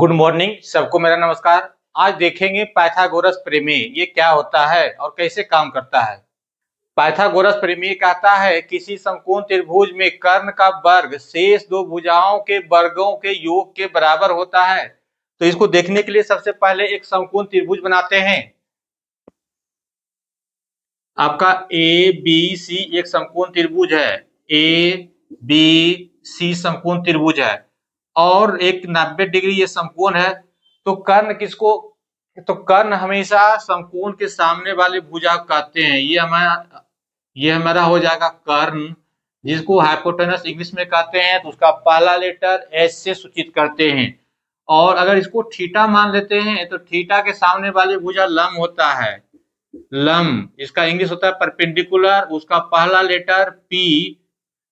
Good morning सबको, मेरा नमस्कार। आज देखेंगे पाइथागोरस प्रमेय ये क्या होता है और कैसे काम करता है। पाइथागोरस प्रमेय कहता है किसी समकोण त्रिभुज में कर्ण का वर्ग शेष दो भुजाओं के वर्गों के योग के बराबर होता है। तो इसको देखने के लिए सबसे पहले एक समकोण त्रिभुज बनाते हैं। आपका ए बी सी एक समकोण त्रिभुज है, ए बी सी समकोण त्रिभुज है और एक 90 डिग्री ये समकोण है। तो कर्ण किसको, तो कर्ण हमेशा समकोण के सामने वाले भुजा कहते हैं। ये हमारा हो जाएगा कर्ण, जिसको हाइपोटेनस इंग्लिश में कहते हैं। तो उसका पहला लेटर एस से सूचित करते हैं। और अगर इसको थीटा मान लेते हैं तो थीटा के सामने वाले भुजा लंब होता है। लंब इसका इंग्लिश होता है परपेंडिकुलर, उसका पहला लेटर पी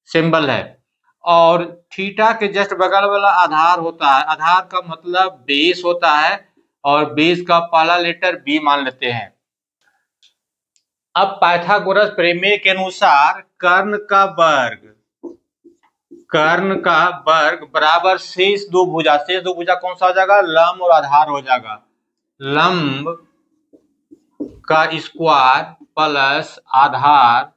सिंबल है। और थीटा के जस्ट बगल वाला आधार होता है। आधार का मतलब बेस होता है और बेस का पहला लेटर बी मान लेते हैं। अब पाइथागोरस प्रमेय के अनुसार कर्ण का वर्ग बराबर शेष दो भुजा कौन सा हो जाएगा, लंब और आधार हो जाएगा। लंब का स्क्वायर प्लस आधार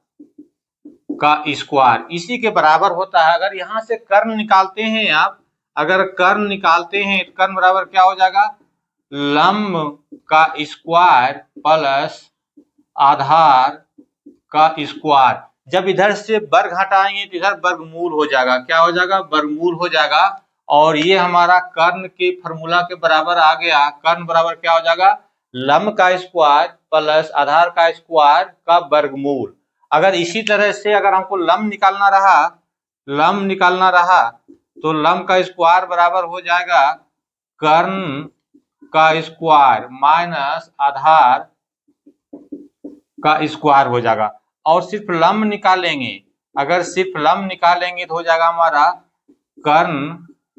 का स्क्वायर इसी के बराबर होता है। अगर यहां से कर्ण निकालते हैं आप, अगर कर्ण निकालते हैं तो कर्ण बराबर क्या हो जाएगा, लंब का स्क्वायर प्लस आधार का स्क्वायर। जब इधर से वर्ग हटाएंगे तो इधर वर्गमूल हो जाएगा। क्या हो जाएगा, वर्गमूल हो जाएगा। और ये हमारा कर्ण के फॉर्मूला के बराबर आ गया। कर्ण बराबर क्या हो जाएगा, लंब का स्क्वायर प्लस आधार का स्क्वायर का वर्गमूल। अगर इसी तरह से अगर हमको लंब निकालना रहा तो लंब का स्क्वायर बराबर हो जाएगा कर्ण का स्क्वायर माइनस आधार का स्क्वायर हो जाएगा। और सिर्फ लंब निकालेंगे, अगर सिर्फ लंब निकालेंगे तो हो जाएगा हमारा कर्ण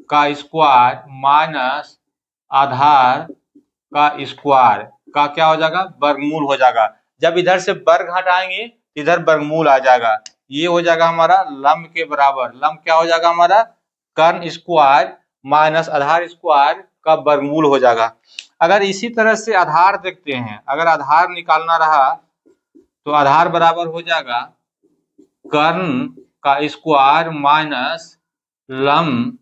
का स्क्वायर माइनस आधार का स्क्वायर का क्या हो जाएगा, वर्गमूल हो जाएगा। जब इधर से वर्ग हटाएंगे इधर वर्गमूल आ जाएगा। ये हो जाएगा हमारा लंब के बराबर। लंब क्या हो जाएगा हमारा, कर्ण स्क्वायर माइनस आधार स्क्वायर का वर्गमूल हो जाएगा। अगर इसी तरह से आधार देखते हैं, अगर आधार निकालना रहा तो आधार बराबर हो जाएगा कर्ण का स्क्वायर माइनस लंब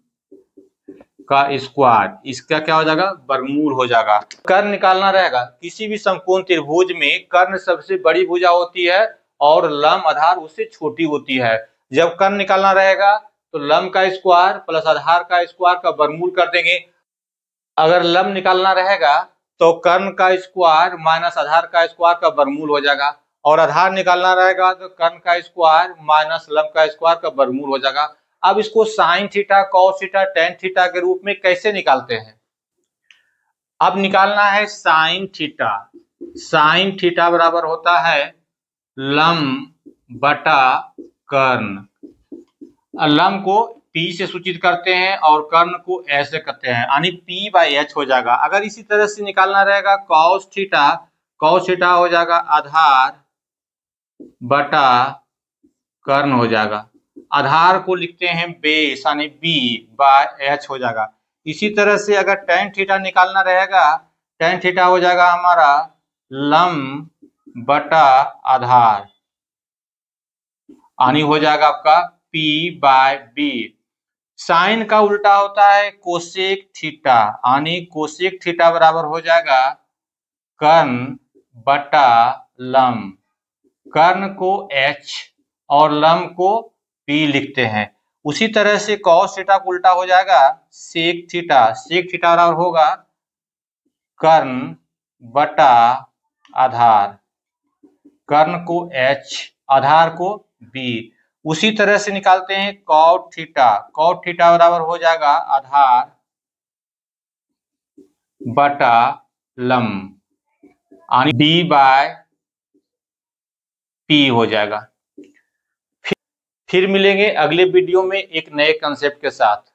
का स्क्वायर, इसका क्या हो जाएगा, वर्गमूल हो जाएगा। कर्ण निकालना रहेगा। किसी भी समकोण त्रिभुज में कर्ण सबसे बड़ी भुजा होती है और लंब आधार उससे छोटी होती है। जब कर्ण निकालना रहेगा तो लंब का स्क्वायर प्लस आधार का स्क्वायर का वर्गमूल कर देंगे। अगर लंब निकालना रहेगा तो कर्ण का स्क्वायर माइनस आधार का स्क्वायर का वर्गमूल हो जाएगा। और आधार निकालना रहेगा तो कर्ण का स्क्वायर माइनस लंब का स्क्वायर का वर्गमूल हो जाएगा। अब इसको sine theta, cos theta, tan theta के रूप में कैसे निकालते हैं। अब निकालना है साइन थीटा। साइन थीटा बराबर होता है लंब बटा कर्ण। लंब को P से सूचित करते हैं और कर्ण को S से करते हैं, यानी P/H हो जाएगा। अगर इसी तरह से निकालना रहेगा कॉस थीटा हो जाएगा आधार बटा कर्ण हो जाएगा। आधार को लिखते हैं बेस, यानी B/H हो जाएगा। इसी तरह से अगर टेन थीटा निकालना रहेगा, टेन थीटा हो जाएगा हमारा लंब बटा आधार, यानी हो जाएगा आपका P/B। साइन का उल्टा होता है कोसेक थीटा, यानी कोसेक थीटा बराबर हो जाएगा कर्ण बटा लंब। कर्ण को H और लंब को P लिखते हैं। उसी तरह से कॉस थीटा को उल्टा हो जाएगा सेक थीटा। सेक थीटा बराबर होगा कर्ण बटा आधार। कर्ण को H, आधार को B। उसी तरह से निकालते हैं कॉट थीटा। कॉट थीटा बराबर हो जाएगा आधार बटा लंब, यानी B/P हो जाएगा। फिर मिलेंगे अगले वीडियो में एक नए कंसेप्ट के साथ।